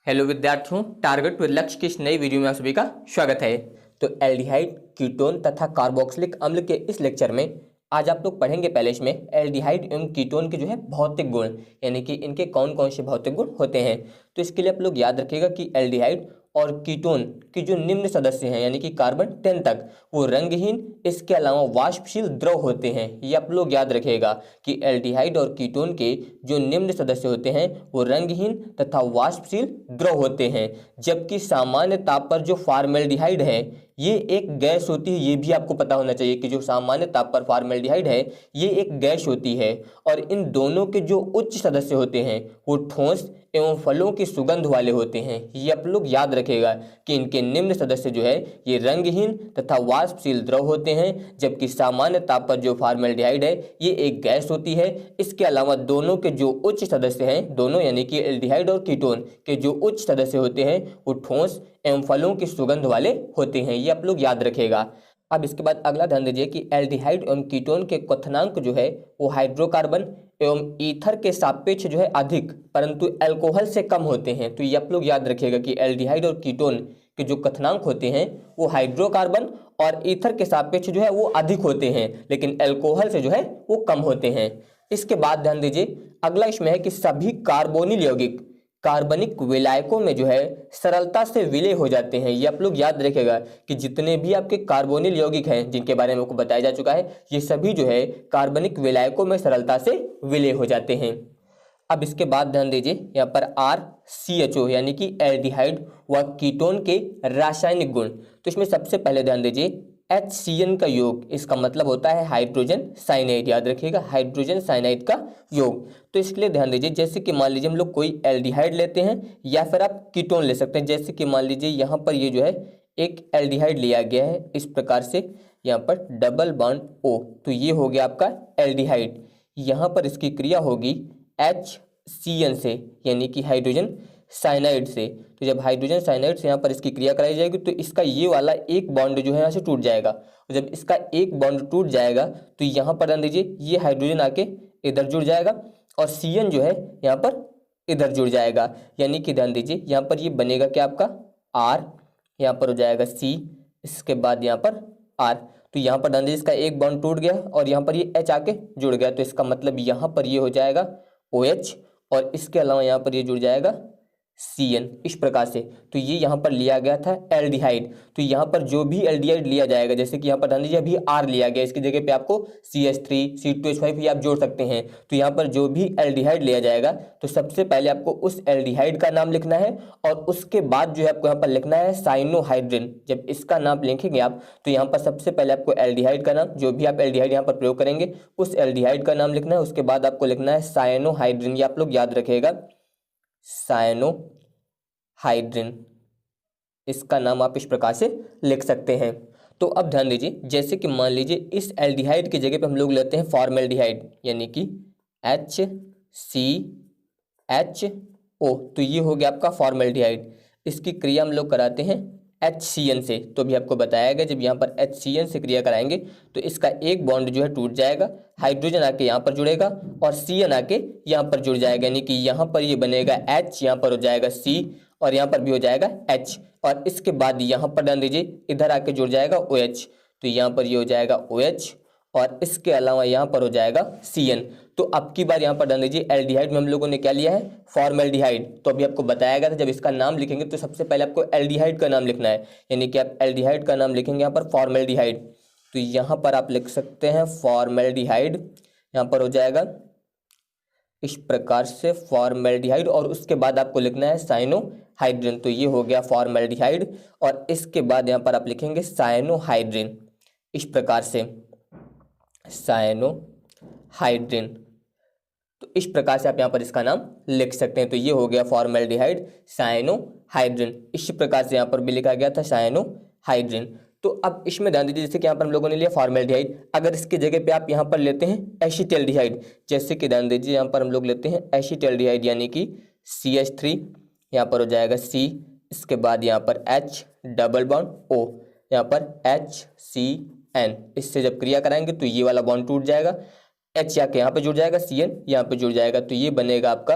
Hello विद्यार्थियों, target with लक्ष्य की इस नई वीडियो में आप सभी का स्वागत है। तो एल्डिहाइड, कीटोन तथा कार्बोक्सिलिक अम्ल के इस लेक्चर में आज आप लोग पढ़ेंगे पहले इसमें एल्डिहाइड एवं कीटोन के जो है भौतिक गुण, यानी कि इनके कौन कौन से भौतिक गुण होते हैं। तो इसके लिए आप लोग याद रखिएगा कि एल्डिहाइड और कीटोन के जो निम्न सदस्य हैं यानी कि कार्बन 10 तक, वो रंगहीन, इसके अलावा वाष्पशील द्रव होते हैं। ये आप लोग याद रखिएगा कि एल्डिहाइड और कीटोन के जो निम्न सदस्य होते हैं वो रंगहीन तथा वाष्पशील द्रव होते हैं। जबकि सामान्य ताप पर जो फॉर्मेल्डिहाइड है ये एक गैस होती है। ये भी आपको पता होना चाहिए कि जो सामान्य ताप पर फॉर्मेल्डिहाइड है ये एक गैस होती है। और इन दोनों के जो उच्च सदस्य होते हैं वो ठोस एवं फलों की सुगंध वाले होते हैं। ये आप लोग याद रखेगा कि इनके निम्न सदस्य जो है ये रंगहीन तथा वाष्पशील द्रव होते हैं। जबकि सामान्य ताप पर जो फॉर्मेल्डिहाइड है ये एक गैस होती है। इसके अलावा दोनों के जो उच्च सदस्य हैं, दोनों यानी कि एल्डिहाइड और कीटोन के जो उच्च सदस्य होते हैं वो ठोस एवं फलों की सुगंध वाले होते हैं। ये आप लोग याद रखेगा। अब इसके बाद अगला ध्यान दीजिए कि एल्डिहाइड एवं कीटोन के क्वथनांक जो है वो हाइड्रोकार्बन एवं ईथर के सापेक्ष जो है अधिक, परंतु अल्कोहल से कम होते हैं। तो ये आप लोग याद रखिएगा कि एल्डिहाइड और कीटोन के जो क्वथनांक होते हैं वो हाइड्रोकार्बन और ईथर के सापेक्ष जो है वो अधिक होते हैं, लेकिन अल्कोहल से जो है वो कम होते हैं। इसके बाद ध्यान दीजिए अगला इसमें है कि सभी कार्बोनिल यौगिक कार्बनिक विलायकों में जो है सरलता से विलय हो जाते हैं। ये आप लोग याद रखेगा कि जितने भी आपके कार्बोनिल यौगिक हैं जिनके बारे में आपको बताया जा चुका है, ये सभी जो है कार्बनिक विलायकों में सरलता से विलय हो जाते हैं। अब इसके बाद ध्यान दीजिए यहाँ पर RCHO यानी कि एल्डिहाइड व कीटोन के रासायनिक गुण। तो इसमें सबसे पहले ध्यान दीजिए HCN का योग, इसका मतलब होता है हाइड्रोजन साइनाइड। याद रखिएगा हाइड्रोजन साइनाइड का योग। तो इसके लिए ध्यान दीजिए जैसे कि मान लीजिए हम लोग कोई एल्डिहाइड लेते हैं या फिर आप कीटोन ले सकते हैं। जैसे कि मान लीजिए यहाँ पर ये जो है एक एल्डिहाइड लिया गया है इस प्रकार से, यहाँ पर डबल बॉन्ड O, तो ये हो गया आपका एल्डिहाइड। यहाँ पर इसकी क्रिया होगी HCN से यानी कि हाइड्रोजन साइनाइड से। तो जब हाइड्रोजन साइनाइड से यहाँ पर इसकी क्रिया कराई जाएगी तो इसका ये वाला एक बॉन्ड जो है यहाँ से टूट जाएगा। और जब इसका एक बॉन्ड टूट जाएगा तो यहाँ पर ध्यान दीजिए ये हाइड्रोजन आके इधर जुड़ जाएगा और CN जो है यहाँ पर इधर जुड़ जाएगा। यानी कि ध्यान दीजिए यहाँ पर ये बनेगा क्या आपका R, यहाँ पर हो जाएगा C, इसके बाद यहाँ पर R। तो यहाँ पर ध्यान दीजिए इसका एक बॉन्ड टूट गया और यहाँ पर ये H आके जुड़ गया। तो इसका मतलब यहाँ पर ये हो जाएगा OH और इसके अलावा यहाँ पर ये जुड़ जाएगा CN इस प्रकार से। तो ये यहाँ पर लिया गया था एल्डिहाइड। तो यहाँ पर जो भी एल्डिहाइड लिया जाएगा, जैसे कि यहाँ पर ध्यान दीजिए अभी R लिया गया, इसकी जगह पे आपको CH3 C2H5 ये आप जोड़ सकते हैं। तो यहाँ पर जो भी एल्डिहाइड लिया जाएगा तो सबसे पहले आपको उस एल्डिहाइड का नाम लिखना है और उसके बाद जो है आपको यहाँ पर लिखना है साइनोहाइड्रिन। जब इसका नाम लिखेंगे आप तो यहाँ पर सबसे पहले आपको एल्डिहाइड का नाम, जो भी आप एल्डिहाइड यहाँ पर प्रयोग करेंगे उस एल्डिहाइड का नाम लिखना है। उसके बाद आपको लिखना है साइनोहाइड्रिन। ये आप लोग याद रखिएगा साइनोहाइड्रिन, इसका नाम आप इस प्रकार से लिख सकते हैं। तो अब ध्यान दीजिए जैसे कि मान लीजिए इस एल्डिहाइड की जगह पे हम लोग लेते हैं फॉर्मेल्डिहाइड यानी कि HCHO। तो ये हो गया आपका फॉर्मेल्डिहाइड। इसकी क्रिया हम लोग कराते हैं HCN से। तो अभी आपको बताया गया जब यहाँ पर HCN से क्रिया कराएंगे तो इसका एक बॉन्ड जो है टूट जाएगा, हाइड्रोजन आके यहाँ पर जुड़ेगा और CN आके यहाँ पर जुड़ जाएगा। यानी कि यहाँ पर ये बनेगा H, यहाँ पर हो जाएगा C और यहाँ पर भी हो जाएगा H। और इसके बाद यहाँ पर ध्यान दीजिए इधर आके जुड़ जाएगा OH। तो यहाँ पर ये हो जाएगा OH और इसके अलावा यहाँ पर हो जाएगा CN। तो अब की बार यहाँ पर ध्यान दीजिए एल्डिहाइड में हम लोगों ने क्या लिया है फॉर्मेल्डिहाइड। तो अभी आपको बताया गया था जब इसका नाम लिखेंगे तो सबसे पहले आपको एल्डिहाइड का नाम लिखना है। यानी कि आप एल्डिहाइड का नाम लिखेंगे यहाँ पर फॉर्मेल्डिहाइड। तो यहाँ पर आप लिख सकते हैं फॉर्मेल्डिहाइड, यहाँ पर हो जाएगा इस प्रकार से फॉर्मेल्डिहाइड और उसके बाद आपको लिखना है साइनोहाइड्रिन। तो ये हो गया फॉर्मेल्डिहाइड और इसके बाद यहाँ पर आप लिखेंगे साइनोहाइड्रिन इस प्रकार से, साइनोहाइड्रिन। तो इस प्रकार से आप यहाँ पर इसका नाम लिख सकते हैं। तो ये हो गया फॉर्मेल्डिहाइड साइनोहाइड्रिन। इस प्रकार से यहाँ पर भी लिखा गया था साइनोहाइड्रिन। तो अब इसमें ध्यान दीजिए जैसे कि यहाँ पर हम लोगों ने लिया फॉर्मेल्डिहाइड, अगर इसकी जगह पे आप यहाँ पर लेते हैं एसिटाल्डिहाइड, जैसे कि ध्यान दीजिए यहाँ पर हम लोग लेते हैं एसिटाल्डिहाइड यानी कि CH3, यहाँ पर हो जाएगा C, इसके बाद यहाँ पर H डबल बॉन्ड O, यहाँ पर HCN। इससे जब क्रिया कराएंगे तो ये वाला बॉन्ड टूट जाएगा, H आके यहाँ पे जुड़ जाएगा, CN यहाँ पे जुड़ जाएगा। तो ये बनेगा आपका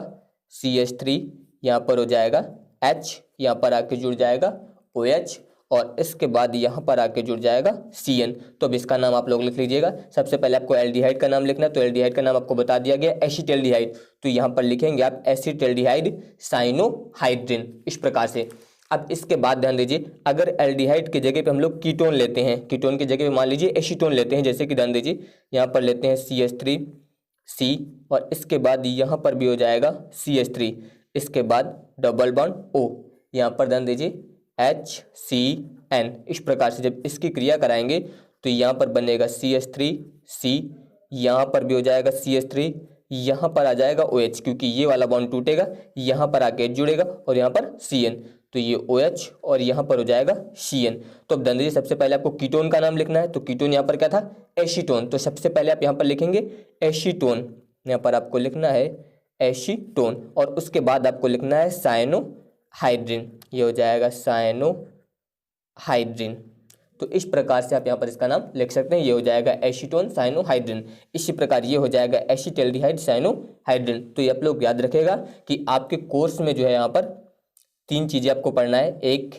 CH3, यहाँ पर हो जाएगा H यहाँ पर आके जुड़ जाएगा OH और इसके बाद यहाँ पर आके जुड़ जाएगा CN। तो अब इसका नाम आप लोग लिख लीजिएगा। सबसे पहले आपको एल्डिहाइड का नाम लिखना है, तो एल्डिहाइड का नाम आपको बता दिया गया एसिटल्डिहाइड, तो यहाँ पर लिखेंगे आप एसिटल्डिहाइड साइनोहाइड्रिन, इस प्रकार से। अब इसके बाद ध्यान दीजिए, अगर एल्डिहाइड की जगह पे हम लोग कीटोन लेते हैं, कीटोन की जगह पे मान लीजिए एसीटोन लेते हैं, जैसे कि ध्यान दीजिए यहाँ पर लेते हैं CH3C और इसके बाद यहाँ पर भी हो जाएगा CH3, इसके बाद डबल बॉन्ड O, यहाँ पर ध्यान दीजिए HCN। इस प्रकार से जब इसकी क्रिया कराएंगे तो यहाँ पर बनेगा CH3C, यहाँ पर भी हो जाएगा CH3, यहाँ पर आ जाएगा OH, क्योंकि ये वाला बॉन्ड टूटेगा, यहाँ पर आके जुड़ेगा और यहाँ पर CN, तो ये OH और यहाँ पर हो जाएगा CN। तो अब ध्यान दीजिए, सबसे पहले आपको कीटोन का नाम लिखना है, तो कीटोन यहाँ पर क्या था एसीटोन, तो सबसे पहले आप यहाँ पर लिखेंगे एसीटोन, यहाँ पर आपको लिखना है एसीटोन और उसके बाद आपको लिखना है साइनोहाइड्रिन, ये हो जाएगा साइनोहाइड्रिन। तो इस प्रकार से आप यहाँ पर इसका नाम लिख सकते हैं, ये हो जाएगा एसीटोन साइनोहाइड्रिन। इसी प्रकार ये हो जाएगा एसिटल्डिहाइड साइनोहाइड्रिन। तो ये आप लोग याद रखेगा कि आपके कोर्स में जो है यहाँ पर 3 चीज़ें आपको पढ़ना है, एक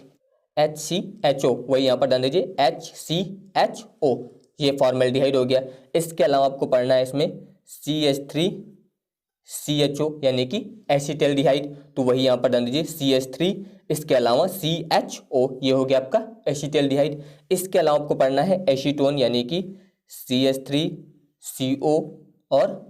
HCHO, वही यहाँ पर ध्यान दीजिए HCHO, ये फॉर्मेल्डिहाइड हो गया। इसके अलावा आपको पढ़ना है इसमें CH3CHO यानी कि एसिटल्डिहाइड, तो वही यहाँ पर ध्यान दीजिए CH3, इसके अलावा CHO, ये हो गया आपका एसिटल्डिहाइड। इसके अलावा आपको पढ़ना है एसीटोन यानी कि CH3CO और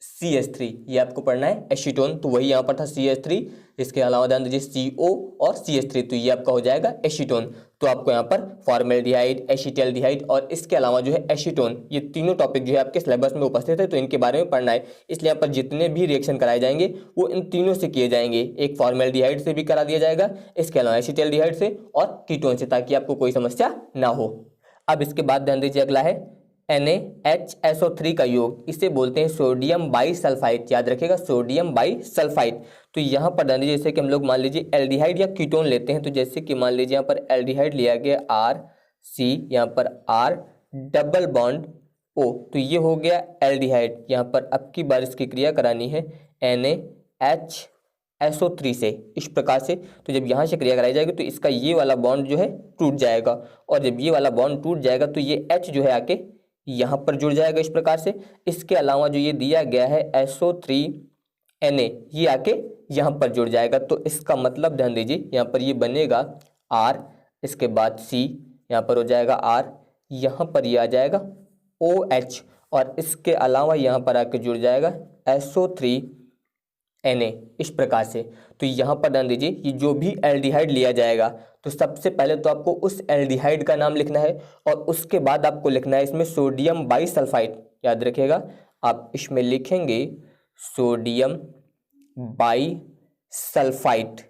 CH3, ये आपको पढ़ना है एसीटोन, तो वही यहाँ पर था CH3, इसके अलावा ध्यान दीजिए CO और CH3, तो ये आपका हो जाएगा एसीटोन। तो आपको यहाँ पर फॉर्मेल्डिहाइड, एसिटल्डिहाइड और इसके अलावा जो है एसीटोन, ये तीनों टॉपिक जो है आपके सिलेबस में उपस्थित है, तो इनके बारे में पढ़ना है। इसलिए यहाँ पर जितने भी रिएक्शन कराए जाएंगे वो इन तीनों से किए जाएंगे, एक फॉर्मेल्डिहाइड से भी करा दिया जाएगा, इसके अलावा एसिटल्डिहाइड से और कीटोन से, ताकि आपको कोई समस्या ना हो। अब इसके बाद ध्यान दीजिए, अगला है NaHSO3 का योग, इसे बोलते हैं सोडियम बाईसल्फाइड, याद रखिएगा सोडियम बाईसल्फाइड। तो यहाँ पर ध्यान दीजिए, जैसे कि हम लोग मान लीजिए एल्डिहाइड या कीटोन लेते हैं, तो जैसे कि मान लीजिए यहाँ पर एल्डिहाइड लिया गया RC, यहाँ पर R डबल बॉन्ड O, तो ये हो गया एल्डिहाइड। यहाँ पर अब की बार इसकी क्रिया करानी है NaHSO3 से, इस प्रकार से। तो जब यहाँ से क्रिया कराई जाएगी तो इसका ये वाला बॉन्ड जो है टूट जाएगा, और जब ये वाला बॉन्ड टूट जाएगा तो ये H जो है आके यहाँ पर जुड़ जाएगा, इस प्रकार से। इसके अलावा जो ये दिया गया है SO3Na, ये आके यहाँ पर जुड़ जाएगा, तो इसका मतलब ध्यान दीजिए यहाँ पर ये बनेगा R, इसके बाद C, यहाँ पर हो जाएगा R, यहाँ पर ये आ जाएगा OH और इसके अलावा यहाँ पर आके जुड़ जाएगा SO3Na, इस प्रकार से। तो यहाँ पर ध्यान दीजिए, ये जो भी एल्डिहाइड लिया जाएगा तो सबसे पहले तो आपको उस एल्डिहाइड का नाम लिखना है और उसके बाद आपको लिखना है इसमें सोडियम बाईसल्फाइड। याद रखिएगा, आप इसमें लिखेंगे सोडियम बाईसल्फाइड,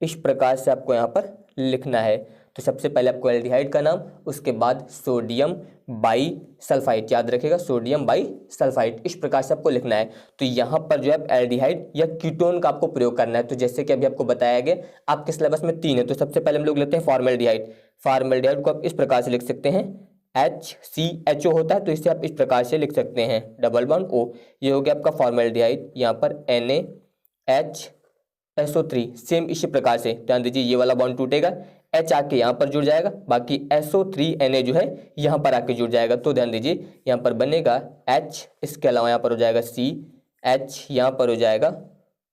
इस प्रकार से आपको यहाँ पर लिखना है। तो सबसे पहले आपको एल्डिहाइड का नाम, उसके बाद सोडियम बाईसल्फाइड, याद रखिएगा सोडियम बाईसल्फाइड, इस प्रकार से आपको लिखना है। तो यहाँ पर जो है एल्डिहाइड या कीटोन का आपको प्रयोग करना है। तो जैसे कि अभी आपको बताया गया, आपके सिलेबस में 3 है, तो सबसे पहले हम लोग लेते हैं फॉर्मेल्डिहाइड। फॉर्मेल्डिहाइड को आप इस प्रकार से लिख सकते हैं, HCHO होता है तो इसे आप इस प्रकार से लिख सकते हैं डबल बॉन्ड O, ये हो गया आपका फॉर्मेल्डिहाइड। यहाँ पर NaHSO3 सेम इसी प्रकार से, ध्यान दीजिए ये वाला बॉन्ड टूटेगा, H आके यहाँ पर जुड़ जाएगा, बाकी SO3Na जो है यहाँ पर आके जुड़ जाएगा। तो ध्यान दीजिए यहाँ पर बनेगा H, इसके अलावा यहाँ पर हो जाएगा CH, यहाँ पर हो जाएगा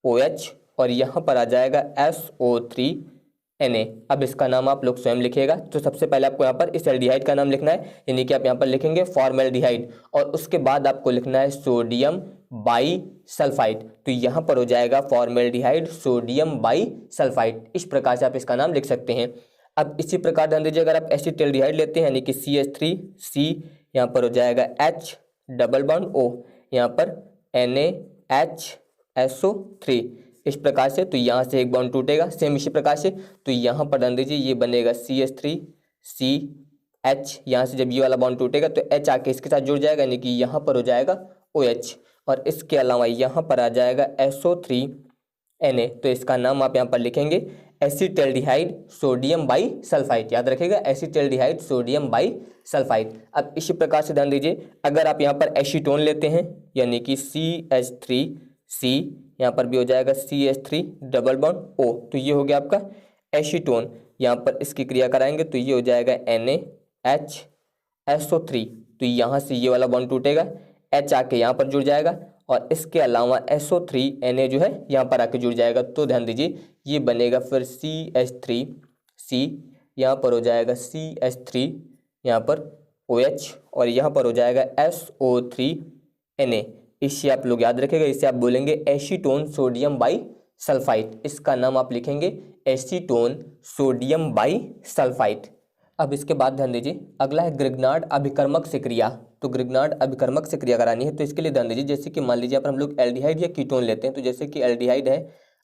OH और यहाँ पर आ जाएगा SO3Na। अब इसका नाम आप लोग स्वयं लिखिएगा। तो सबसे पहले आपको यहाँ पर इस एल्डिहाइड का नाम लिखना है, यानी कि आप यहाँ पर लिखेंगे फॉर्मेल्डिहाइड और उसके बाद आपको लिखना है सोडियम बाईसल्फाइड। तो यहाँ पर हो जाएगा फॉर्मेल्डिहाइड सोडियम बाईसल्फाइड, इस प्रकार से आप इसका नाम लिख सकते हैं। अब इसी प्रकार ध्यान दीजिए, अगर आप एसिटल्डिहाइड लेते हैं यानी कि CH3C, यहाँ पर हो जाएगा H डबल बॉन्ड O, यहाँ पर NaHSO3, इस प्रकार से। तो यहाँ से एक बॉन्ड टूटेगा सेम इसी प्रकार से। तो यहाँ पर ध्यान दीजिए ये बनेगा CH3CH, यहाँ से जब ये वाला बॉन्ड टूटेगा तो H आके इसके साथ जुड़ जाएगा, यानी कि यहाँ पर हो जाएगा OH और इसके अलावा यहाँ पर आ जाएगा SO3Na। तो इसका नाम आप यहाँ पर लिखेंगे एसिटल्डिहाइड सोडियम बाईसल्फाइड, याद रखिएगा एसिटल्डिहाइड सोडियम बाईसल्फाइड। अब इसी प्रकार से ध्यान दीजिए, अगर आप यहाँ पर एसीटोन लेते हैं यानी कि CH3 सी, यहाँ पर भी हो जाएगा CH3 डबल बॉन्ड O, तो ये हो गया आपका एसीटोन। यहाँ पर इसकी क्रिया कराएंगे तो ये हो जाएगा NaHSO3, तो यहाँ से ये वाला बॉन्ड टूटेगा, H आके यहाँ पर जुड़ जाएगा और इसके अलावा SO3 Na जो है यहाँ पर आके जुड़ जाएगा। तो ध्यान दीजिए ये बनेगा फिर CH3C, यहाँ पर हो जाएगा CH3, यहाँ पर OH और यहाँ पर हो जाएगा SO3Na। इससे आप लोग याद रखेगा, इसे आप बोलेंगे एसीटोन सोडियम बाई सल्फाइड। इसका नाम आप लिखेंगे एसीटोन सोडियम बाई सल्फाइड। अब इसके बाद ध्यान दीजिए अगला है ग्रिग्नार्ड अभिकर्मक से क्रिया। तो ग्रिग्नार्ड अभिकर्मक से क्रिया करानी है, तो इसके लिए ध्यान दीजिए जैसे कि मान लीजिए पर हम लोग एल्डिहाइड या कीटोन लेते हैं, तो जैसे कि एल्डिहाइड है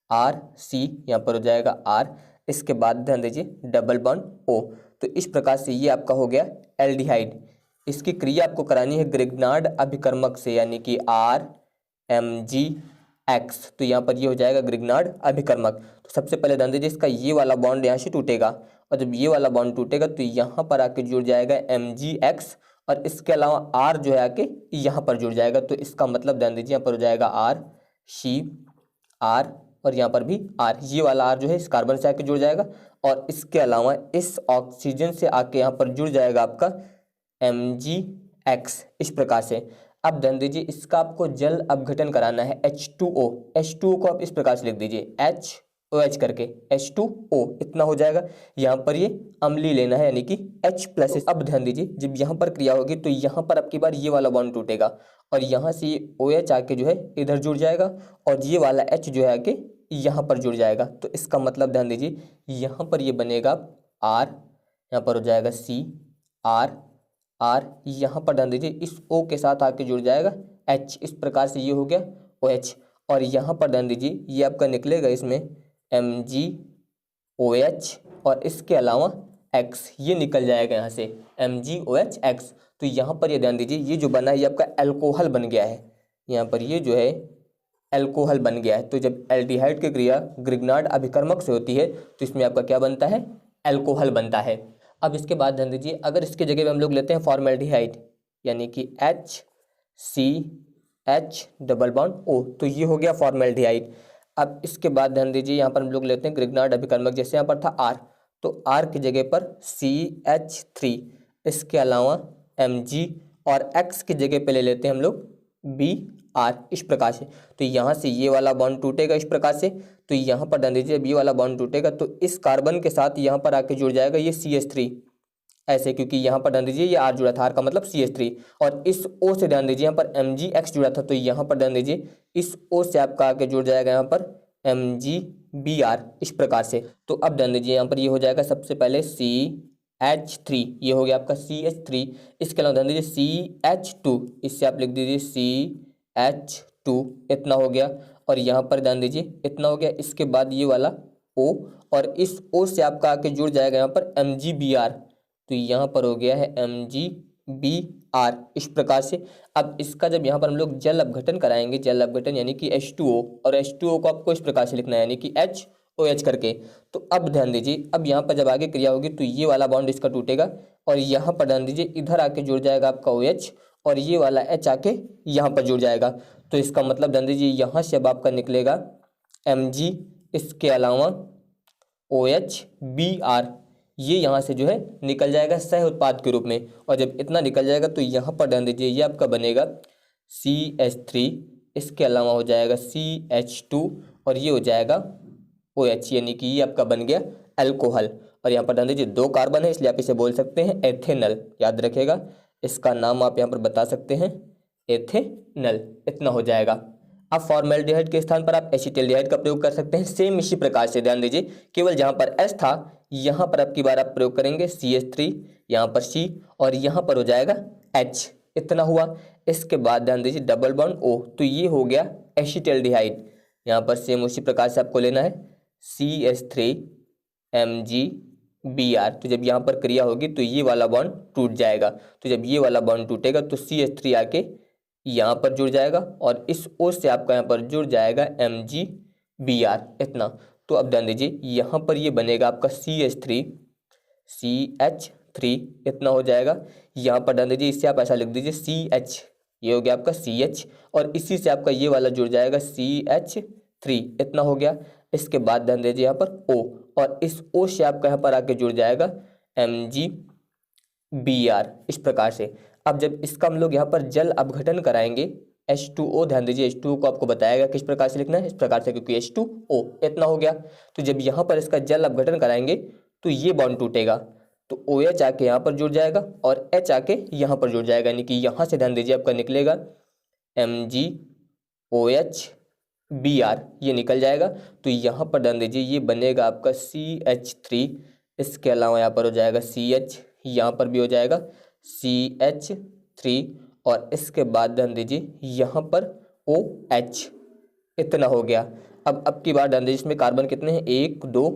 RC, यहाँ पर हो जाएगा R, इसके बाद ध्यान दीजिए डबल बॉन्ड O, तो इस प्रकार से ये आपका हो गया एल्डिहाइड। इसकी क्रिया आपको करानी है ग्रिग्नार्ड अभिकर्मक से, यानी कि RMgX, तो यहाँ पर ये हो जाएगा ग्रिग्नार्ड अभिकर्मक। तो सबसे पहले ध्यान दीजिए इसका ये वाला बॉन्ड यहाँ से टूटेगा और जब ये वाला बॉन्ड टूटेगा तो यहाँ पर आके जुड़ जाएगा Mgx और इसके अलावा R जो है आके यहाँ पर जुड़ जाएगा। तो इसका मतलब ध्यान दीजिए यहाँ पर हो जाएगा RCR और यहाँ पर भी R, ये वाला R जो है इस कार्बन से आके जुड़ जाएगा और इसके अलावा इस ऑक्सीजन से आके यहाँ पर जुड़ जाएगा आपका Mgx, इस प्रकार से। अब ध्यान दीजिए इसका आपको जल अपघटन कराना है H2O, H2O को आप इस प्रकार से लिख दीजिए HOH करके H2O, इतना हो जाएगा। यहाँ पर ये अम्लीय लेना है यानी कि H+। अब ध्यान दीजिए जब यहाँ पर क्रिया होगी तो यहाँ पर आपकी बार ये वाला बॉन्ड टूटेगा और यहाँ से ये OH आके जो है इधर जुड़ जाएगा और ये वाला H जो है आके यहाँ पर जुड़ जाएगा। तो इसका मतलब ध्यान दीजिए यहाँ पर ये बनेगा R, यहाँ पर हो जाएगा CR, यहाँ पर ध्यान दीजिए इस O के साथ आके जुड़ जाएगा H, इस प्रकार से ये हो गया OH और यहाँ पर ध्यान दीजिए ये आपका निकलेगा इसमें MgOH और इसके अलावा X, ये निकल जाएगा यहाँ से MgOHX। तो यहाँ पर ये ध्यान दीजिए ये जो बना है ये आपका एल्कोहल बन गया है, यहाँ पर ये जो है एल्कोहल बन गया है। तो जब एल्डिहाइड की क्रिया ग्रिग्नार्ड अभिकर्मक से होती है तो इसमें आपका क्या बनता है, एल्कोहल बनता है। अब इसके बाद ध्यान दीजिए अगर इसके जगह पे हम लोग लेते हैं फॉर्मेल्डिहाइड यानी कि HCH डबल बॉन्ड O, तो ये हो गया फॉर्मेल्डिहाइड। अब इसके बाद ध्यान दीजिए यहाँ पर हम लोग लेते हैं ग्रिग्नार्ड अभिकर्मक, जैसे यहाँ पर था R, तो R की जगह पर CH3, इसके अलावा Mg और X की जगह पे ले लेते हैं हम लोग Br, इस प्रकार से। तो यहाँ से ये वाला बॉन्ड टूटेगा इस प्रकार से, तो यहाँ पर ध्यान दीजिए ये वाला बॉन्ड टूटेगा तो इस कार्बन के साथ यहाँ पर आके जुड़ जाएगा ये CH3 ऐसे, क्योंकि यहाँ पर ध्यान दीजिए ये R जुड़ा था, R का मतलब CH3 और इस O से ध्यान दीजिए यहाँ पर Mgx जुड़ा था, तो यहाँ पर ध्यान दीजिए इस O से आपका आके जुड़ जाएगा यहाँ पर MgBr, इस प्रकार से। तो अब ध्यान दीजिए यहाँ पर ये हो जाएगा सबसे पहले CH3, ये हो गया आपका CH3, इसके अलावा ध्यान दीजिए CH2, इससे आप लिख दीजिए CH2, इतना हो गया और यहाँ पर ध्यान दीजिए इतना हो गया। इसके बाद ये वाला O और इस O से आपका आके जुड़ जाएगा यहाँ पर MgBr, तो यहाँ पर हो गया है MgBr, इस प्रकार से। अब इसका जब यहाँ पर हम लोग जल अपघटन कराएंगे, जल अपघटन यानी कि H2O, और H2O को आपको इस प्रकार से लिखना है यानी कि HOH करके। तो अब ध्यान दीजिए अब यहाँ पर जब आगे क्रिया होगी तो ये वाला बॉन्ड इसका टूटेगा और यहाँ पर ध्यान दीजिए इधर आके जुड़ जाएगा आपका OH और ये वाला H आके यहाँ पर जुड़ जाएगा। तो इसका मतलब ध्यान दीजिए यहाँ से अब आपका निकलेगा Mg, इसके अलावा OHBr, ये यहाँ से जो है निकल जाएगा सह उत्पाद के रूप में। और जब इतना निकल जाएगा तो यहाँ पर ध्यान दीजिए ये आपका बनेगा CH3, इसके अलावा हो जाएगा CH2 और ये हो जाएगा OH, यानी कि ये आपका बन गया अल्कोहल। और यहाँ पर ध्यान दीजिए 2 कार्बन है इसलिए आप इसे बोल सकते हैं एथेनल, याद रखेगा इसका नाम आप यहाँ पर बता सकते हैं एथेनल, इतना हो जाएगा। अब फॉर्मेल्डिहाइड के स्थान पर आप एसिटाल्डिहाइड का प्रयोग कर सकते हैं सेम इसी प्रकार से। ध्यान दीजिए केवल जहाँ पर S था यहाँ पर आपकी बार आप प्रयोग करेंगे CH3, यहाँ पर C और यहाँ पर हो जाएगा H, इतना हुआ। इसके बाद ध्यान दीजिए डबल बॉन्ड O, तो ये हो गया एसिटाल्डिहाइड। यहाँ पर सेम उसी प्रकार से आपको लेना है CH3 MgBr, तो जब यहाँ पर क्रिया होगी तो ये वाला बॉन्ड टूट जाएगा। तो जब ये वाला बॉन्ड टूटेगा तो CH3 आके यहाँ पर जुड़ जाएगा और इस O से आपका यहाँ पर जुड़ जाएगा MgBr, इतना। तो अब ध्यान दीजिए यहाँ पर ये बनेगा आपका CH3, इतना हो जाएगा। यहाँ पर ध्यान दीजिए इससे आप ऐसा लिख दीजिए CH, ये हो गया आपका CH, और इसी से आपका ये वाला जुड़ जाएगा CH3, इतना हो गया। इसके बाद ध्यान दीजिए यहाँ पर O, और इस O से आपका यहाँ पर आके जुड़ जाएगा MgBr, इस प्रकार से। अब जब इसका हम लोग यहाँ पर जल अपघटन कराएंगे H2O, ध्यान दीजिए H2O को आपको बताएगा किस प्रकार से लिखना है, इस प्रकार से, क्योंकि H2O इतना हो गया। तो जब यहाँ पर इसका जल अपघटन कराएंगे तो ये बॉन्ड टूटेगा, तो OH आके यहाँ पर जुड़ जाएगा और H आके यहाँ पर जुड़ जाएगा, यानी कि यहाँ से ध्यान दीजिए आपका निकलेगा MgOH Br, ये निकल जाएगा। तो यहाँ पर ध्यान दीजिए ये बनेगा आपका CH3, इसके अलावा यहाँ पर हो जाएगा CH, यहाँ पर भी हो जाएगा CH3, और इसके बाद ध्यान दीजिए यहाँ पर OH, इतना हो गया। अब की बार ध्यान दीजिए इसमें कार्बन कितने हैं, 1 2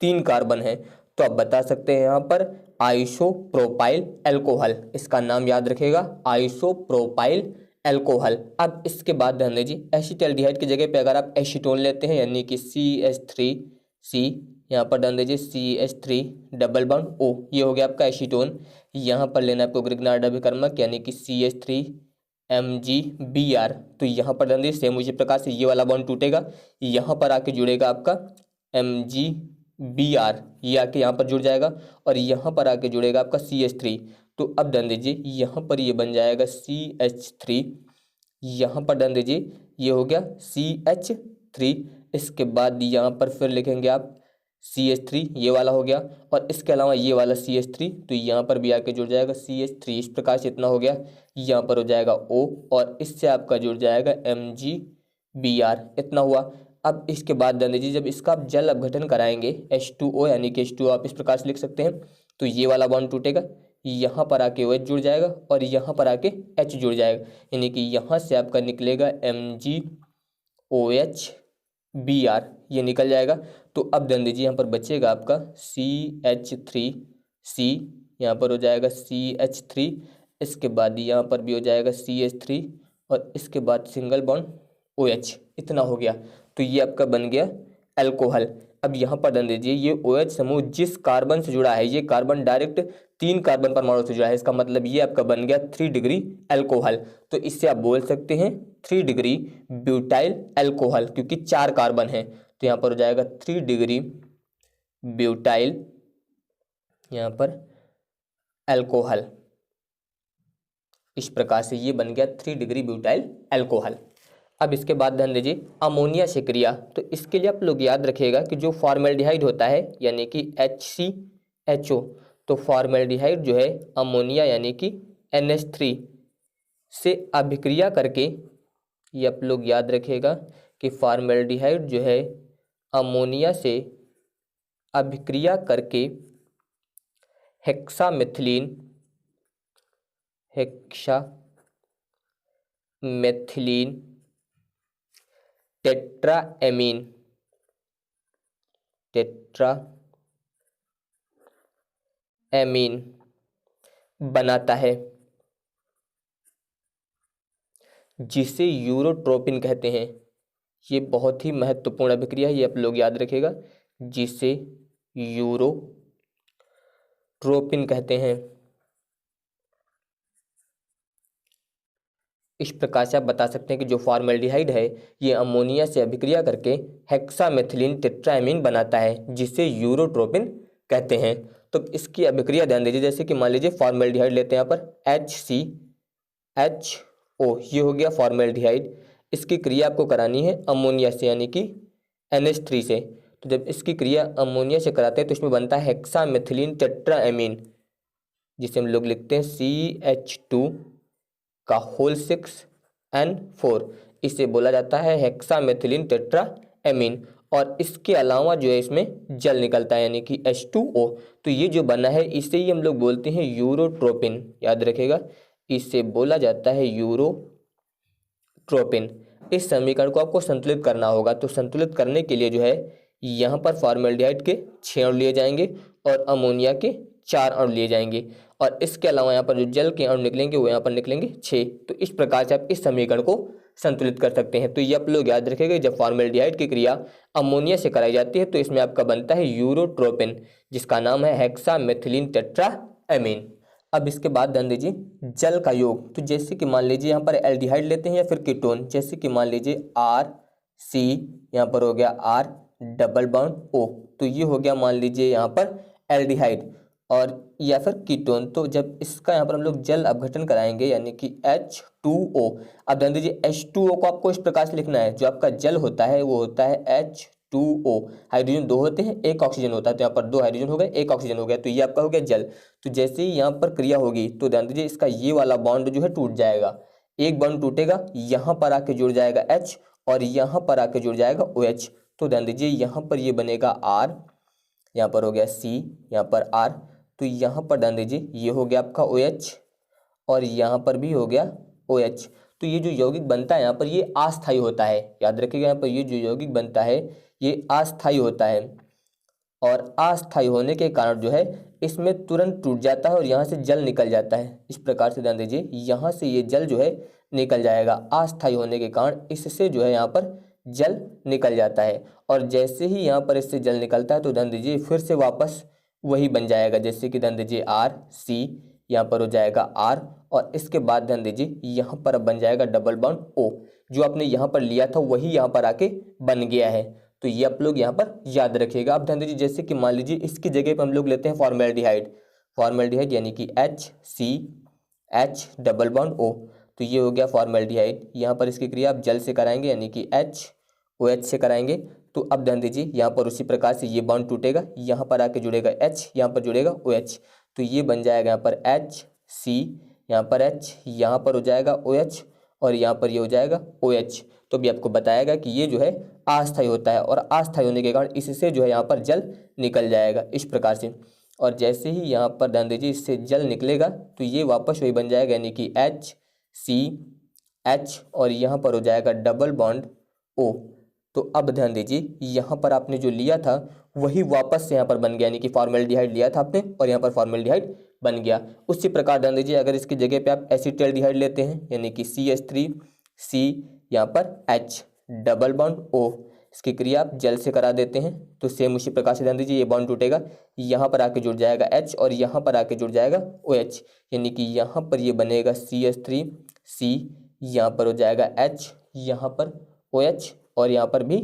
3 कार्बन है, तो आप बता सकते हैं यहाँ पर आइसोप्रोपाइल अल्कोहल, इसका नाम याद रखेगा आइसोप्रोपाइल अल्कोहल। अब इसके बाद ध्यान दीजिए एसिटाल्डिहाइड की जगह पे अगर आप एसीटोन लेते हैं, यानी कि CH3C, यहाँ पर ध्यान दीजिए CH3 डबल बॉन्ड O, ये हो गया आपका एसीटोन। यहाँ पर लेना है आपको ग्रिग्नार्ड अभिकर्मक, यानी कि CH3 MgBr, तो यहाँ पर ध्यान दीजिए सेम उसी प्रकार से ये वाला बॉन्ड टूटेगा, यहाँ पर आके जुड़ेगा आपका MgBr, ये आके यहाँ पर जुड़ जाएगा, और यहाँ पर आके जुड़ेगा आपका CH3। तो अब ध्यान दीजिए यहाँ पर ये बन जाएगा CH3, यहाँ पर ध्यान दीजिए ये हो गया CH3, इसके बाद यहाँ पर फिर लिखेंगे आप CH3, ये वाला हो गया, और इसके अलावा ये वाला CH3, तो यहाँ पर भी आके जुड़ जाएगा CH3, इस प्रकार से इतना हो गया। यहाँ पर हो जाएगा O, और इससे आपका जुड़ जाएगा MgBr, इतना हुआ। अब इसके बाद ध्यान दीजिए जब इसका आप जल अपघटन कराएंगे H2O, यानी कि H2O आप इस प्रकार से लिख सकते हैं, तो ये वाला बॉन्ड टूटेगा, यहाँ पर आके OH जुड़ जाएगा और यहाँ पर आके H जुड़ जाएगा, यानी कि यहाँ से आपका निकलेगा MgOH Br, ये निकल जाएगा। तो अब ध्यान दीजिए यहाँ पर बचेगा आपका CH3C, यहाँ पर हो जाएगा CH3, इसके बाद यहाँ पर भी हो जाएगा CH3, और इसके बाद सिंगल बॉन्ड OH, इतना हो गया। तो ये आपका बन गया अल्कोहल। अब यहाँ पर ध्यान दीजिए ये OH समूह जिस कार्बन से जुड़ा है, ये कार्बन डायरेक्ट 3 कार्बन परमाणु से जुड़ा है, इसका मतलब ये आपका बन गया 3 डिग्री अल्कोहल। तो इससे आप बोल सकते हैं 3 डिग्री ब्यूटाइल अल्कोहल, क्योंकि 4 कार्बन है, तो यहाँ पर हो जाएगा 3 डिग्री ब्यूटाइल यहाँ पर अल्कोहल, इस प्रकार से ये बन गया 3 डिग्री ब्यूटाइल अल्कोहल। अब इसके बाद ध्यान दीजिए अमोनिया से क्रिया, तो इसके लिए आप लोग याद रखिएगा कि जो फॉर्मेल्डिहाइड होता है, यानी कि HCHO, तो फॉर्मेल्डिहाइड जो है अमोनिया यानी कि NH3 से अभिक्रिया करके, ये आप लोग याद रखिएगा कि फॉर्मेल्डिहाइड जो है अमोनिया से अभिक्रिया करके हेक्सामेथिलीन टेट्राएमीन बनाता है, जिसे यूरोट्रोपिन कहते हैं। ये बहुत ही महत्वपूर्ण अभिक्रिया है, ये आप लोग याद रखिएगा, जिसे यूरोट्रोपिन कहते हैं। इस प्रकार से आप बता सकते हैं कि जो फॉर्मेल्डिहाइड है ये अमोनिया से अभिक्रिया करके हेक्सामेथिलीन टेट्राएमीन बनाता है, जिसे यूरोट्रोपिन कहते हैं। तो इसकी अभिक्रिया ध्यान दीजिए, जैसे कि मान लीजिए फॉर्मेल्डिहाइड लेते हैं यहाँ पर HCHO, ये हो गया फॉर्मेल्डिहाइड, इसकी क्रिया आपको करानी है अमोनिया से, यानी कि NH3 से। तो जब इसकी क्रिया अमोनिया से कराते हैं तो इसमें बनता है हेक्सामेथिलीन टेट्राएमीन, जिसे हम लोग लिखते हैं CH2 का होल 6N4, इसे बोला जाता है हेक्सामेथिलीन टेट्राएमीन। और इसके अलावा जो है इसमें जल निकलता है, यानी कि H2O, तो ये जो बना है इसे ही हम लोग बोलते हैं यूरोट्रोपिन, याद रखेगा, इसे बोला जाता है यूरोट्रोपिन। इस समीकरण को आपको संतुलित करना होगा, तो संतुलित करने के लिए जो है यहाँ पर फॉर्मेल्डिहाइड के 6 अणु लिए जाएंगे और अमोनिया के 4 अणु लिए जाएंगे, और इसके अलावा यहाँ पर जो जल के अणु निकलेंगे वो यहाँ पर निकलेंगे 6। तो इस प्रकार से आप इस समीकरण को संतुलित कर सकते हैं। तो ये आप लोग याद रखेंगे, जब फॉर्मेल्डिहाइड की क्रिया अमोनिया से कराई जाती है तो इसमें आपका बनता है यूरोट्रोपिन, जिसका नाम है हेक्सामेथिलीन टेट्राएमीन। अब इसके बाद ध्यान दीजिए जल का योग। तो जैसे कि मान लीजिए यहाँ पर एल्डिहाइड लेते हैं या फिर कीटोन, जैसे कि मान लीजिए आर सी, यहाँ पर हो गया आर डबल बॉन्ड ओ, तो ये हो गया मान लीजिए यहाँ पर एल्डिहाइड और या फिर कीटोन। तो जब इसका यहाँ पर हम लोग जल अपघटन कराएंगे यानी कि H2O। अब ध्यान दीजिए H2O को आपको इस प्रकार से लिखना है, जो आपका जल होता है वो होता है H2O, हाइड्रोजन दो होते हैं एक ऑक्सीजन होता है, तो यहाँ पर दो हाइड्रोजन हो गए एक ऑक्सीजन हो गया, तो ये आपका हो गया जल। तो जैसे ही यहाँ पर क्रिया होगी तो ध्यान दीजिए इसका ये वाला बॉन्ड जो है टूट जाएगा, एक बॉन्ड टूटेगा, यहाँ पर आके जुड़ जाएगा H और यहाँ पर आके जुड़ जाएगा OH। तो ध्यान दीजिए यहाँ पर ये बनेगा R, यहाँ पर हो गया C, यहाँ पर R, तो यहाँ पर ध्यान दीजिए ये हो गया आपका OH और यहाँ पर भी हो गया OH। तो ये जो यौगिक बनता है यहाँ पर ये अस्थायी होता है, याद रखिएगा यहाँ पर ये जो यौगिक बनता है ये अस्थायी होता है और अस्थायी होने के कारण जो है इसमें तुरंत टूट जाता है और यहाँ से जल निकल जाता है। इस प्रकार से ध्यान दीजिए यहाँ से ये जल जो है निकल जाएगा, अस्थायी होने के कारण इससे जो है यहाँ पर जल निकल जाता है और जैसे ही यहाँ पर इससे जल निकलता है तो ध्यान दीजिए फिर से वापस वही बन जाएगा, जैसे कि ध्यान दीजिए आर सी, यहाँ पर हो जाएगा आर और इसके बाद ध्यान दीजिए यहाँ पर अब बन जाएगा डबल बॉन्ड ओ, जो आपने यहाँ पर लिया था वही यहाँ पर आके बन गया है। तो ये आप लोग यहाँ पर याद रखिएगा। अब ध्यान दीजिए जैसे कि मान लीजिए इसकी जगह पर हम लोग लेते हैं फॉर्मेल्डिहाइड, फॉर्मेल्डिहाइड यानी कि HCH डबल बॉन्ड O, तो ये हो गया फॉर्मेल्डिहाइड। यहाँ पर इसकी क्रिया आप जल से कराएंगे यानी कि HOH से कराएंगे। तो अब ध्यान दीजिए यहाँ पर उसी प्रकार से ये बॉन्ड टूटेगा, यहाँ पर आके जुड़ेगा H, यहाँ पर जुड़ेगा OH, तो ये बन जाएगा यहाँ पर HC, यहाँ पर H, यहाँ पर हो जाएगा OH और यहाँ पर ये हो जाएगा OH। तो भी आपको बताएगा कि ये जो है अस्थायी होता है और अस्थायी होने के कारण इससे जो है यहाँ पर जल निकल जाएगा इस प्रकार से। और जैसे ही यहाँ पर ध्यान दीजिए इससे जल निकलेगा तो ये वापस वही बन जाएगा यानी कि HCH और यहाँ पर हो जाएगा डबल बॉन्ड O। तो अब ध्यान दीजिए यहाँ पर आपने जो लिया था वही वापस से यहाँ पर बन गया, यानी कि फॉर्मेल्डिहाइड लिया था आपने और यहाँ पर फॉर्मेल्डिहाइड बन गया। उसी प्रकार ध्यान दीजिए अगर इसकी जगह पे आप एसिटाल्डिहाइड लेते हैं यानी कि CH3C, यहाँ पर H डबल बॉन्ड O, इसकी क्रिया आप जल से करा देते हैं तो सेम उसी प्रकार से ध्यान दीजिए ये बॉन्ड टूटेगा, यहाँ पर आके जुड़ जाएगा H और यहाँ पर आके जुड़ जाएगा OH, यानी कि यहाँ पर ये बनेगा CH3C, यहाँ पर हो जाएगा H, यहाँ पर OH और यहाँ पर भी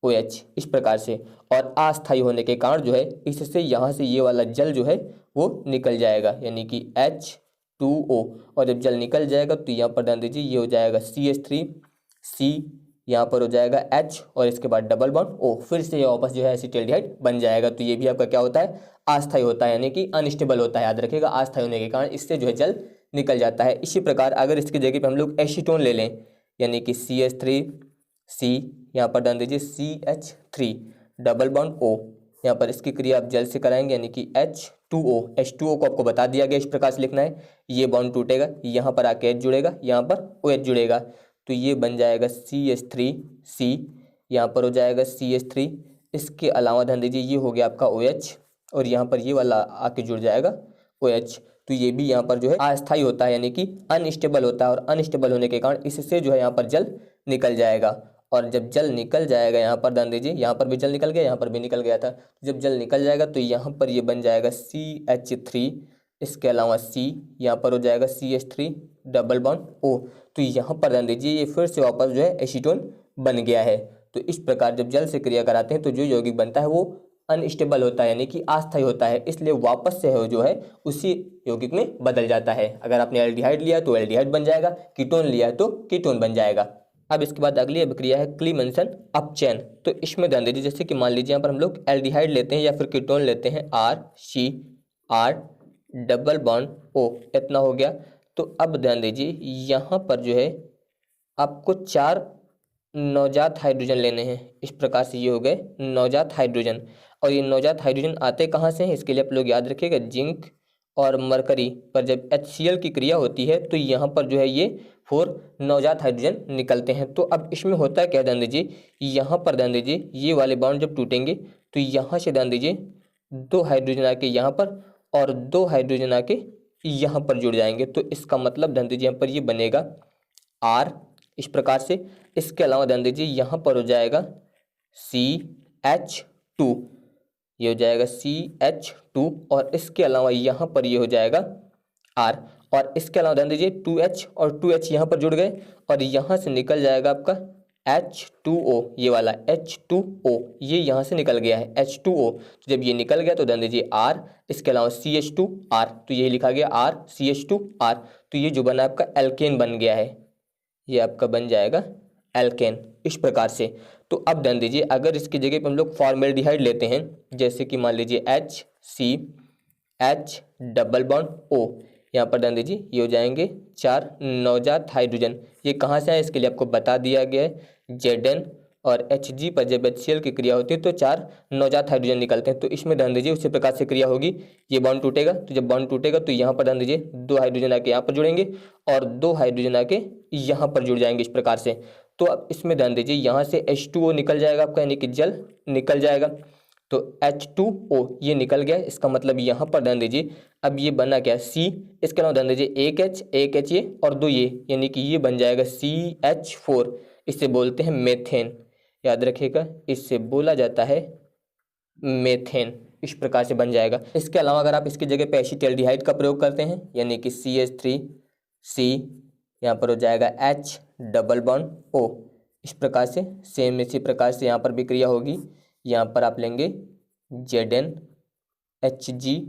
OH इस प्रकार से। और अस्थायी होने के कारण जो है इससे यहाँ से ये वाला जल जो है वो निकल जाएगा यानी कि H2O, और जब जल निकल जाएगा तो यहाँ पर ध्यान दीजिए ये हो जाएगा CH3C, यहाँ पर हो जाएगा H और इसके बाद डबल बॉन्ड O, फिर से ये वापस जो है एसिटाल्डिहाइड बन जाएगा। तो ये भी आपका क्या होता है अस्थायी होता है यानी कि अनस्टेबल होता है, याद रखिएगा अस्थायी होने के कारण इससे जो है जल निकल जाता है। इसी प्रकार अगर इसकी जगह पे हम लोग एसीटोन ले लें यानी कि CH3C, यहाँ पर ध्यान दीजिए CH3 डबल बॉन्ड O, यहाँ पर इसकी क्रिया आप जल से कराएंगे यानी कि H2O को आपको बता दिया गया इस प्रकार से लिखना है, ये बॉन्ड टूटेगा, यहाँ पर आके H जुड़ेगा, यहाँ पर OH जुड़ेगा, तो ये बन जाएगा CH3C, यहाँ पर हो जाएगा CH3। इसके अलावा ध्यान दीजिए ये हो गया आपका OH और यहाँ पर ये वाला आके जुड़ जाएगा OH, तो ये भी यहाँ पर जो है अस्थायी होता है यानी कि अनस्टेबल होता है और अनस्टेबल होने के कारण इससे जो है यहाँ पर जल निकल जाएगा। और जब जल निकल जाएगा यहाँ पर ध्यान दीजिए यहाँ पर भी जल निकल गया, यहाँ पर भी निकल गया था, जब जल निकल जाएगा तो यहाँ पर ये बन जाएगा CH3, इसके अलावा C, यहाँ पर हो जाएगा CH3 डबल बॉन्ड O, तो यहाँ पर ध्यान दीजिए ये फिर से वापस जो है एसीटोन बन गया है। तो इस प्रकार जब जल से क्रिया कराते हैं तो जो यौगिक बनता है वो अनस्टेबल होता है यानी कि अस्थायी होता है, इसलिए वापस से जो है उसी यौगिक में बदल जाता है। अगर आपने एल्डिहाइड लिया तो एल्डिहाइड बन जाएगा, कीटोन लिया तो कीटोन बन जाएगा। अब इसके बाद अगली अभिक्रिया है क्लीमेंसन अपचयन। तो इसमें ध्यान दीजिए जैसे कि मान लीजिए यहाँ पर हम लोग एल्डिहाइड लेते हैं या फिर कीटोन लेते हैं RCR डबल बॉन्ड O, इतना हो गया। तो अब ध्यान दीजिए यहाँ पर जो है आपको 4 नवजात हाइड्रोजन लेने हैं, इस प्रकार से ये हो गए नवजात हाइड्रोजन। और ये नवजात हाइड्रोजन आते कहाँ से हैं इसके लिए आप लोग याद रखिएगा, जिंक और मरकरी पर जब HCl की क्रिया होती है तो यहाँ पर जो है ये 4 नवजात हाइड्रोजन निकलते हैं। तो अब इसमें होता है क्या, ध्यान दीजिए यहाँ पर ध्यान दीजिए ये वाले बॉन्ड जब टूटेंगे तो यहाँ से ध्यान दीजिए 2 हाइड्रोजन आके यहाँ पर और 2 हाइड्रोजन आके यहाँ पर जुड़ जाएंगे, तो इसका मतलब ध्यान दीजिए यहाँ पर ये बनेगा R इस प्रकार से। इसके अलावा ध्यान दीजिए यहाँ पर हो जाएगा CH2, ये हो जाएगा CH2 और इसके अलावा यहाँ पर ये हो जाएगा R, और इसके अलावा ध्यान दीजिए 2H और 2H यहाँ पर जुड़ गए और यहाँ से निकल जाएगा आपका H2O, ये वाला H2O ये यहाँ से निकल गया है H2O। तो जब ये निकल गया तो ध्यान दीजिए R, इसके अलावा CH2R, तो यही लिखा गया R CH2R। तो ये जो बना आपका एल्केन बन गया है, ये आपका बन जाएगा एल्केन इस प्रकार से। तो अब ध्यान दीजिए अगर इसकी जगह पे हम लोग फॉर्मेल्डिहाइड लेते हैं, जैसे कि मान लीजिए HCH डबल बॉन्ड O, यहाँ पर ध्यान दीजिए ये हो जाएंगे 4 नवजात हाइड्रोजन। ये कहाँ से आए इसके लिए आपको बता दिया गया है, Zn और Hg पर जब HCl की क्रिया होती है तो 4 नवजात हाइड्रोजन निकलते हैं। तो इसमें ध्यान दीजिए उसी प्रकार से क्रिया होगी, ये बॉन्ड टूटेगा, तो जब बॉन्ड टूटेगा तो यहाँ पर ध्यान दीजिए 2 हाइड्रोजन आके यहाँ पर जुड़ेंगे और 2 हाइड्रोजन आके यहाँ पर जुड़ जाएंगे इस प्रकार से। तो अब इसमें ध्यान दीजिए यहाँ से H2O निकल जाएगा आपका, यानी कि जल निकल जाएगा, तो H2O ये निकल गया, इसका मतलब यहाँ पर ध्यान दीजिए अब ये बना क्या C, इसके अलावा ध्यान दीजिए एक H ये और 2 ये, यानी कि ये बन जाएगा CH4, इसे बोलते हैं मेथेन, याद रखिएगा इससे बोला जाता है मेथेन, इस प्रकार से बन जाएगा। इसके अलावा अगर आप इसकी जगह पे एसिटाल्डिहाइड का प्रयोग करते हैं, यानी कि CH3C, यहाँ पर हो जाएगा H डबल बॉन्ड O, इस प्रकार से सेम इसी प्रकार से यहाँ पर भी क्रिया होगी। यहाँ पर आप लेंगे Zn Hg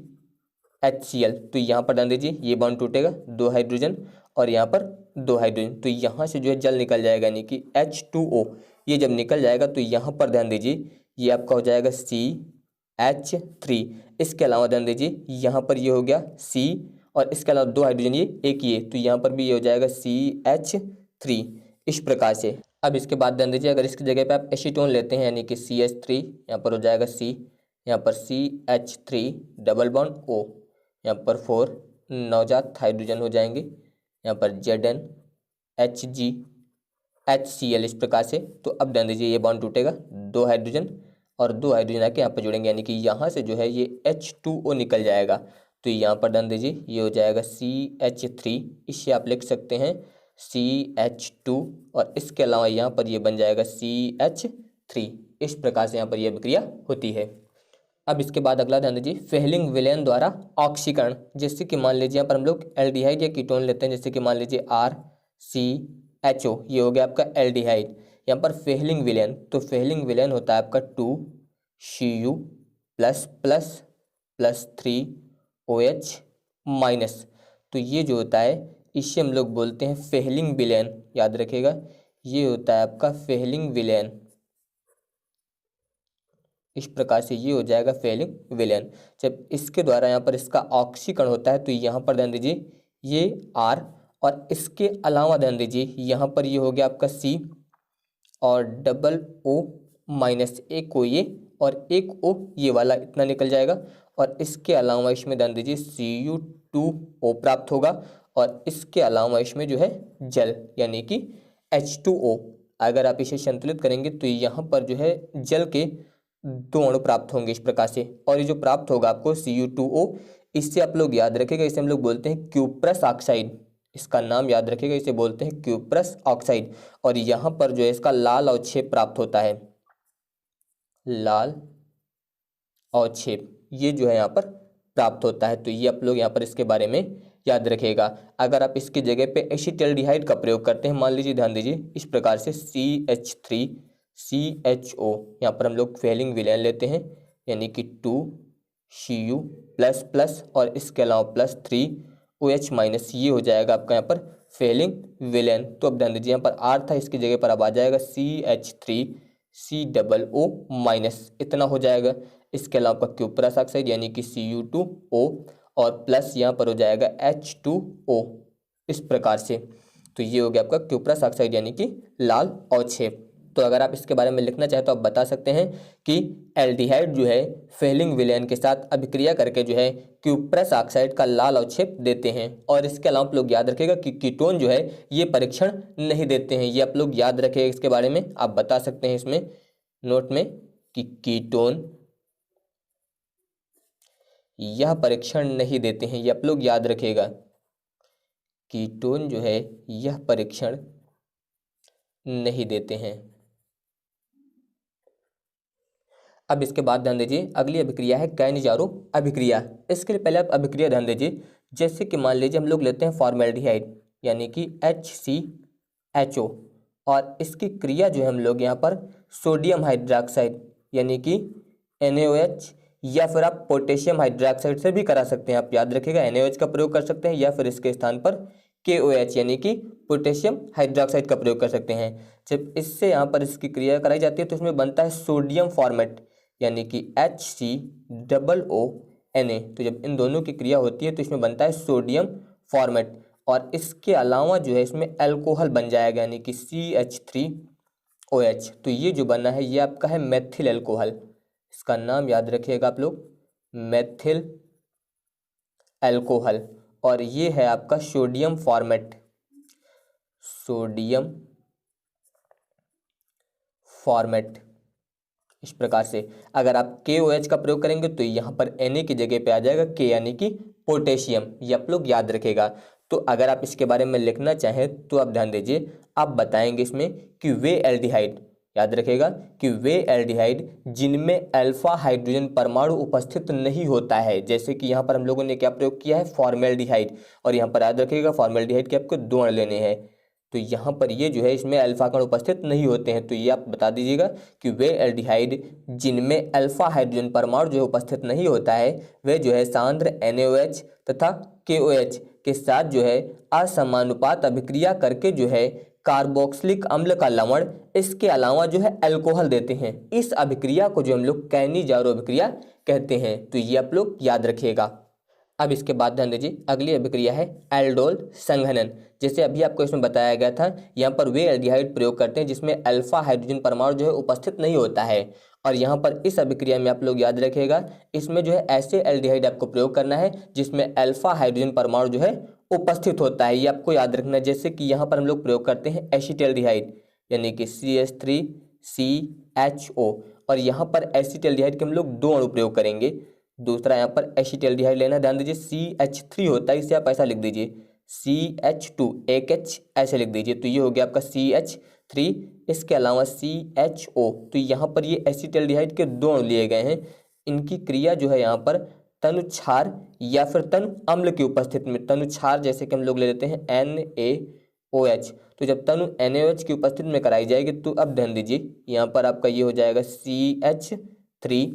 HCl, तो यहाँ पर ध्यान दीजिए ये बॉन्ड टूटेगा 2 हाइड्रोजन और यहाँ पर 2 हाइड्रोजन, तो यहाँ से जो है जल निकल जाएगा, यानी कि H2O ये जब निकल जाएगा तो यहाँ पर ध्यान दीजिए ये आपका हो जाएगा CH3। इसके अलावा ध्यान दीजिए यहाँ पर ये हो गया C और इसके अलावा 2 हाइड्रोजन ये एक ये, तो यहाँ पर भी ये हो जाएगा CH3 इस प्रकार से। अब इसके बाद ध्यान दीजिए अगर इसकी जगह पे आप एसीटोन लेते हैं, यानी कि CH3, यहाँ पर हो जाएगा C, यहाँ पर CH3 डबल बॉन्ड O, यहाँ पर 4 नवजात हाइड्रोजन हो जाएंगे, यहाँ पर Zn Hg HCl इस प्रकार से। तो अब ध्यान दीजिए ये बॉन्ड टूटेगा 2 हाइड्रोजन और 2 हाइड्रोजन आके यहाँ पर जुड़ेंगे, यानी कि यहाँ से जो है ये H2O निकल जाएगा, तो यहाँ पर ध्यान दीजिए ये हो जाएगा CH3, इससे आप लिख सकते हैं CH2 और इसके अलावा यहाँ पर ये बन जाएगा CH3, इस प्रकार से यहाँ पर यह विक्रिया होती है। अब इसके बाद अगला ध्यान दीजिए फेहलिंग विलेन द्वारा ऑक्सीकरण, जैसे कि मान लीजिए यहाँ पर हम लोग एल्डिहाइड या कीटोन लेते हैं, जैसे कि मान लीजिए RCHO ये हो गया आपका एल्डिहाइड, यहाँ पर फेहलिंग विलेन, तो फेहलिंग विलेन होता है आपका 2Cu प्लस 3OH माइनस, तो ये जो होता है इसे हम लोग बोलते हैं फेहलिंग विलेन, याद रखिएगा ये होता है आपका फेहलिंग विलेन, इस प्रकार से ये हो जाएगा फेहलिंग विलेन। जब इसके द्वारा यहाँ पर इसका ऑक्सीकरण होता है तो यहाँ पर ध्यान दीजिए ये R और इसके अलावा ध्यान दीजिए यहाँ पर ये हो गया आपका C और डबल O माइनस, एक O ये और एक O ये वाला इतना निकल जाएगा, और इसके अलावा इसमें ध्यान दीजिए Cu2O प्राप्त होगा और इसके अलावा इसमें जो है जल यानी कि H2O, अगर आप इसे संतुलित करेंगे तो यहाँ पर जो है जल के 2 अणु प्राप्त होंगे इस प्रकार से, और ये जो प्राप्त होगा आपको Cu2O, इससे आप लोग याद रखेगा इसे हम लोग बोलते हैं क्यूप्रस ऑक्साइड, इसका नाम याद रखेगा इसे बोलते हैं क्यूप्रस ऑक्साइड, और यहाँ पर जो है इसका लाल अवक्षेप प्राप्त होता है, लाल अवक्षेप ये जो है यहाँ पर प्राप्त होता है। तो ये आप लोग यहाँ पर इसके बारे में याद रखिएगा। अगर आप इसकी जगह पे एसिटाल्डिहाइड का प्रयोग करते हैं, मान लीजिए ध्यान दीजिए इस प्रकार से CH3CHO, यहाँ पर हम लोग फेहलिंग विलेन लेते हैं, यानी कि 2Cu++ और इसके अलावा प्लस 3OH माइनस, ये हो जाएगा आपका यहाँ पर फेहलिंग विलेन। तो अब ध्यान दीजिए यहाँ पर R था, इसकी जगह पर अब आ जाएगा CH3COO माइनस, इतना हो जाएगा। इसके अलावा आपका क्यूप्रस ऑक्साइड यानी कि Cu2O और प्लस यहाँ पर हो जाएगा H2O इस प्रकार से। तो ये हो गया आपका क्यूप्रस ऑक्साइड यानी कि लाल अवक्षेप। तो अगर आप इसके बारे में लिखना चाहें तो आप बता सकते हैं कि एल्डिहाइड जो है फेहलिंग विलेन के साथ अभिक्रिया करके जो है क्यूप्रस ऑक्साइड का लाल अवक्षेप देते हैं। और इसके अलावा आप लोग याद रखिएगा कि कीटोन जो है ये परीक्षण नहीं देते हैं, ये आप लोग याद रखिएगा। इसके बारे में आप बता सकते हैं इसमें नोट में कि कीटोन यह परीक्षण नहीं देते हैं, ये आप लोग याद रखिएगा, कीटोन जो है यह परीक्षण नहीं देते हैं। अब इसके बाद ध्यान दीजिए अगली अभिक्रिया है कैनिजारो अभिक्रिया। इसके लिए पहले आप अभिक्रिया ध्यान दीजिए जैसे कि मान लीजिए हम लोग लेते हैं फॉर्मेल्डिहाइड यानी कि HCHO, और इसकी क्रिया जो है हम लोग यहाँ पर सोडियम हाइड्रोक्साइड यानी कि NaOH या फिर आप पोटेशियम हाइड्रोक्साइड से भी करा सकते हैं। आप याद रखिएगा NaOH का प्रयोग कर सकते हैं या फिर इसके स्थान पर KOH यानी कि पोटेशियम हाइड्रोक्साइड का प्रयोग कर सकते हैं। जब इससे यहाँ पर इसकी क्रिया कराई जाती है तो इसमें बनता है सोडियम फॉर्मेट यानी कि HCOONA। तो जब इन दोनों की क्रिया होती है तो इसमें बनता है सोडियम फॉर्मेट, और इसके अलावा जो है इसमें अल्कोहल बन जाएगा यानी कि CH3OH। तो ये जो बना है ये आपका है मेथिल अल्कोहल, इसका नाम याद रखिएगा आप लोग, मेथिल अल्कोहल, और ये है आपका सोडियम फॉर्मेट, सोडियम फॉर्मेट। इस प्रकार से अगर आप KOH का प्रयोग करेंगे तो यहाँ पर Na की जगह पे आ जाएगा K यानी कि पोटेशियम, ये आप लोग याद रखेगा। तो अगर आप इसके बारे में लिखना चाहें तो आप ध्यान दीजिए, आप बताएंगे इसमें कि वे एल्डिहाइड, याद रखेगा कि वे एल्डिहाइड जिनमें अल्फा हाइड्रोजन परमाणु उपस्थित नहीं होता है, जैसे कि यहाँ पर हम लोगों ने क्या प्रयोग किया है, फॉर्मेल्डिहाइड, और यहाँ पर याद रखिएगा फॉर्मेल्डिहाइड के आपको 2 अण लेने हैं, तो यहाँ पर ये जो है इसमें अल्फा कण उपस्थित नहीं होते हैं। तो ये आप बता दीजिएगा कि वे एल्डिहाइड जिनमें अल्फा हाइड्रोजन परमाणु जो है उपस्थित नहीं होता है वे जो है सांद्र NaOH तथा KOH के साथ जो है असमानुपात अभिक्रिया करके जो है कार्बोक्सिलिक अम्ल का लवण, इसके अलावा जो है अल्कोहल देते हैं। इस अभिक्रिया को जो हम लोग कैनी-जारो अभिक्रिया कहते हैं। तो ये आप लोग याद रखिएगा। अब इसके बाद ध्यान दीजिए, अगली अभिक्रिया है एल्डोल संघनन। जैसे अभी आपको इसमें बताया गया था, यहाँ पर वे एल्डिहाइड प्रयोग करते हैं जिसमें अल्फा हाइड्रोजन परमाणु जो है उपस्थित नहीं होता है, और यहाँ पर इस अभिक्रिया में आप लोग याद रखिएगा इसमें जो है ऐसे एल्डिहाइड आपको प्रयोग करना है जिसमें अल्फा हाइड्रोजन परमाणु जो है उपस्थित होता है, ये आपको याद रखना है। जैसे कि यहाँ पर हम लोग प्रयोग करते हैं एसिटाल्डिहाइड यानी कि CH3CHO, और यहाँ पर एसिटाल्डिहाइड के हम लोग 2 अणु प्रयोग करेंगे। दूसरा यहाँ पर एसिटाल्डिहाइड लेना, ध्यान दीजिए CH3 होता है, इसे आप ऐसा लिख दीजिए CH2 एक H ऐसे लिख दीजिए, तो ये हो गया आपका CH3, इसके अलावा CHO। तो यहाँ पर ये एसिटाल्डिहाइड के 2 अणु लिए गए हैं, इनकी क्रिया जो है यहाँ पर तनु क्षार या फिर तनु अम्ल की उपस्थिति में, तनु क्षार जैसे कि हम लोग ले लेते हैं NaOH, तो जब तनु NaOH की उपस्थिति में कराई जाएगी तो अब ध्यान दीजिए यहाँ पर आपका ये हो जाएगा CH3,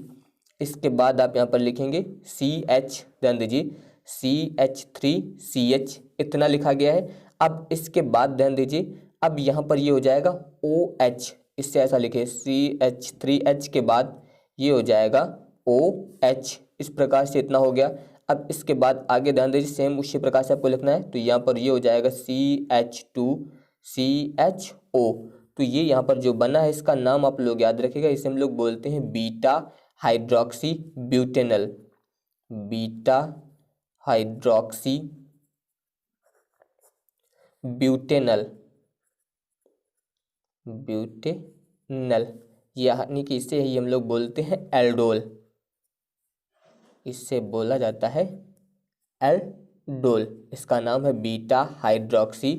इसके बाद आप यहाँ पर लिखेंगे CH, ध्यान दीजिए CH3CH इतना लिखा गया है। अब इसके बाद ध्यान दीजिए, अब यहाँ पर ये हो जाएगा OH, इससे ऐसा लिखे CH3H के बाद ये हो जाएगा OH, इस प्रकार से इतना हो गया। अब इसके बाद आगे ध्यान दीजिए सेम उसी प्रकार से आपको लिखना है, तो यहाँ पर ये हो जाएगा CH2CHO। तो ये यहाँ पर जो बना है इसका नाम आप लोग याद रखिएगा, इसे हम लोग बोलते हैं beta hydroxy butanal, beta hydroxy butanal, butanal, यानी कि इसे ही हम लोग बोलते हैं एल्डोल, इससे बोला जाता है एल्डोल, इसका नाम है बीटा हाइड्रोक्सी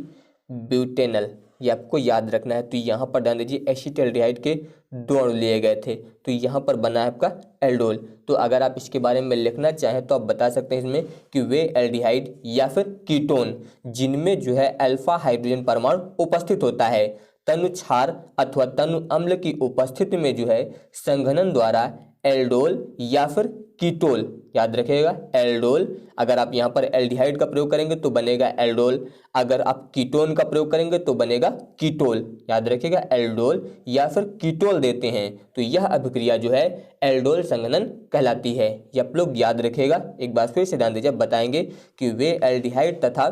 ब्यूटेनल, ये आपको याद रखना है। तो यहाँ पर ध्यान दीजिए एसिटाल्डिहाइड के 2 अणु लिए गए थे, तो यहाँ पर बना है आपका एल्डोल। तो अगर आप इसके बारे में लिखना चाहें तो आप बता सकते हैं इसमें कि वे एल्डिहाइड या फिर कीटोन जिनमें जो है अल्फा हाइड्रोजन परमाणु उपस्थित होता है, तनु क्षार अथवा तनु अम्ल की उपस्थिति में जो है संघनन द्वारा एल्डोल या फिर कीटोल, याद रखिएगा एल्डोल, अगर आप यहाँ पर एल्डिहाइड का प्रयोग करेंगे तो बनेगा एल्डोल, अगर आप कीटोन का प्रयोग करेंगे तो बनेगा कीटोल, याद रखिएगा एल्डोल या फिर कीटोल देते हैं। तो यह अभिक्रिया जो है एल्डोल संघनन कहलाती है, ये आप लोग याद रखिएगा। एक बार फिर से ध्यान दीजिए, बताएंगे कि वे एल्डिहाइड तथा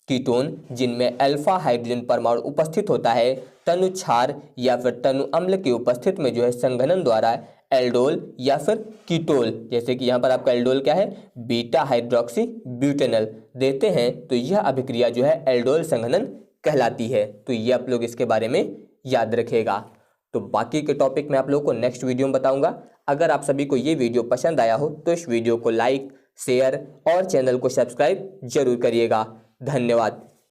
कीटोन जिनमें अल्फा हाइड्रोजन परमाणु उपस्थित होता है, तनु क्षार या फिर तनु अम्ल की उपस्थिति में जो है संघनन द्वारा एल्डोल या फिर कीटोल, जैसे कि यहाँ पर आपका एल्डोल क्या है, बीटा हाइड्रोक्सी ब्यूटेनल देते हैं, तो यह अभिक्रिया जो है एल्डोल संघनन कहलाती है। तो ये आप लोग इसके बारे में याद रखिएगा। तो बाकी के टॉपिक मैं आप लोगों को नेक्स्ट वीडियो में बताऊंगा। अगर आप सभी को ये वीडियो पसंद आया हो तो इस वीडियो को लाइक, शेयर और चैनल को सब्सक्राइब जरूर करिएगा। धन्यवाद।